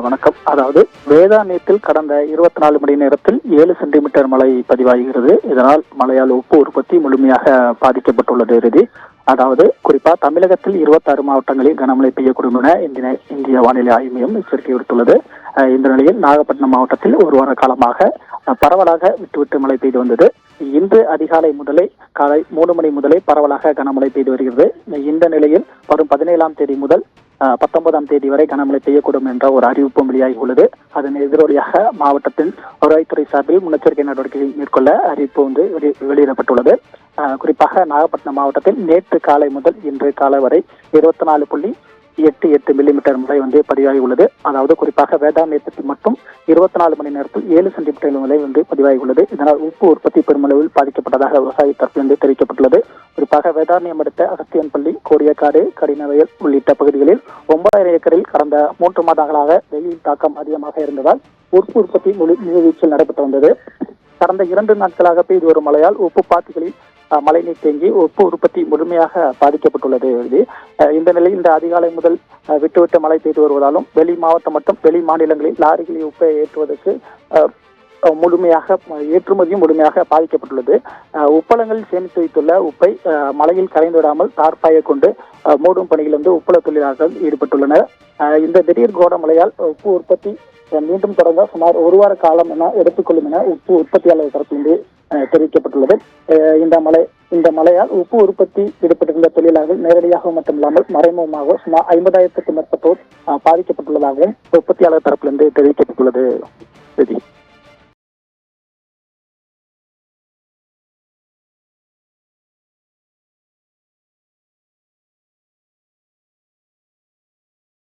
வணக்கம். அதாவது வேதாரண்யத்தில் கடந்த 24 மணி நேரத்தில் 7 சென்டிமீட்டர் மழை பதிவாகிறது. இதனால் மழையால் உப்பு உற்பத்தி முழுமையாக பாதிக்கப்பட்டுள்ளது. அதாவது குறிப்பா தமிழகத்தில் 26 மாவட்டங்களில் கனமழை பெய்யக்கூடும் என இந்திய வானிலை ஆய்வு மையம் எச்சரிக்கை விடுத்துள்ளது. இந்த நிலையில் நாகப்பட்டினம் மாவட்டத்தில் ஒரு வார காலமாக பரவலாக விட்டுவிட்டு மழை பெய்து வந்தது. இன்று அதிகாலை முதலே காலை 3 மணி முதலே பரவலாக கனமழை பெய்து வருகிறது. இந்த நிலையில் வரும் 17ஆம் தேதி முதல் 19ஆம் தேதி வரை கனமழை பெய்யக்கூடும் என்ற ஒரு அறிவிப்பும் வெளியாகி உள்ளது. அதன் எதிரொலியாக மாவட்டத்தின் வருவாய்த்துறை சார்பில் முன்னெச்சரிக்கை நடவடிக்கைகள் மேற்கொள்ள அறிவிப்பு வெளியிடப்பட்டுள்ளது. குறிப்பாக நாகப்பட்டினம் மாவட்டத்தில் நேற்று காலை முதல் இன்று காலை வரை 24.88 மில்லிமீட்டர் மழை பதிவாகி உள்ளது. அதாவது குறிப்பாக வேதாரண்யத்தில் மட்டும் 24 மணி நேரத்தில் 7 சென்டிமீட்டர் மழை பதிவாகி உள்ளது. இதனால் உப்பு உற்பத்தி பெருமளவில் பாதிக்கப்பட்டதாக விவசாய தரப்பிலிருந்து தெரிவிக்கப்பட்டுள்ளது. குறிப்பாக வேதாரண்யம் அடுத்த அகஸ்தியன்பள்ளி, கோடியக்காடு, கடினவயல் உள்ளிட்ட பகுதிகளில் 9000 ஏக்கரில் கடந்த 3 மாதங்களாக வெயில் தாக்கம் அதிகமாக இருந்ததால் உப்பு உற்பத்தி முழுவீச்சில் நடைபெற்று வந்தது. கடந்த 2 நாட்களாக பெய்து வரும் மழையால் உப்பு பாத்திகளில் மழைநீர் தேங்கி உப்பு உற்பத்தி முழுமையாக பாதிக்கப்பட்டுள்ளது. இந்த நிலையில் இந்த அதிகாலை முதல் விட்டுவிட்டு மழை பெய்து வருவதாலும் வெளி மாவட்டம் மற்றும் வெளி மாநிலங்களில் லாரிகளில் உப்பை ஏற்றுவதற்கு ஏற்றுமதியும் முழுமையாக பாதிக்கப்பட்டுள்ளது. உப்பளங்களில் சேமித்து வைத்துள்ள உப்பை மழையில் கரைந்து விடாமல் தார்பாயை கொண்டு மூடும் பணியில் உப்பள தொழிலாளர்கள் ஈடுபட்டுள்ளனர். இந்த திடீர் கோடமழையால் உப்பு உற்பத்தி மீண்டும் தொடங்க சுமார் ஒரு வார காலம் என எடுத்துக்கொள்ளும் என உப்பு உற்பத்தியாளர் தரப்பிலிருந்து தெரிவிக்கப்பட்டுள்ளது. இந்த மழையால் உப்பு உற்பத்தி ஈடுபட்டிருந்த தொழிலாளர்கள் நேரடியாக மட்டுமில்லாமல் மறைமுகமாக சுமார் 50,000க்கும் மேற்பட்டோர் பாதிக்கப்பட்டுள்ளதாகவும் உற்பத்தியாளர் தரப்பிலிருந்து தெரிவிக்கப்பட்டுள்ளது.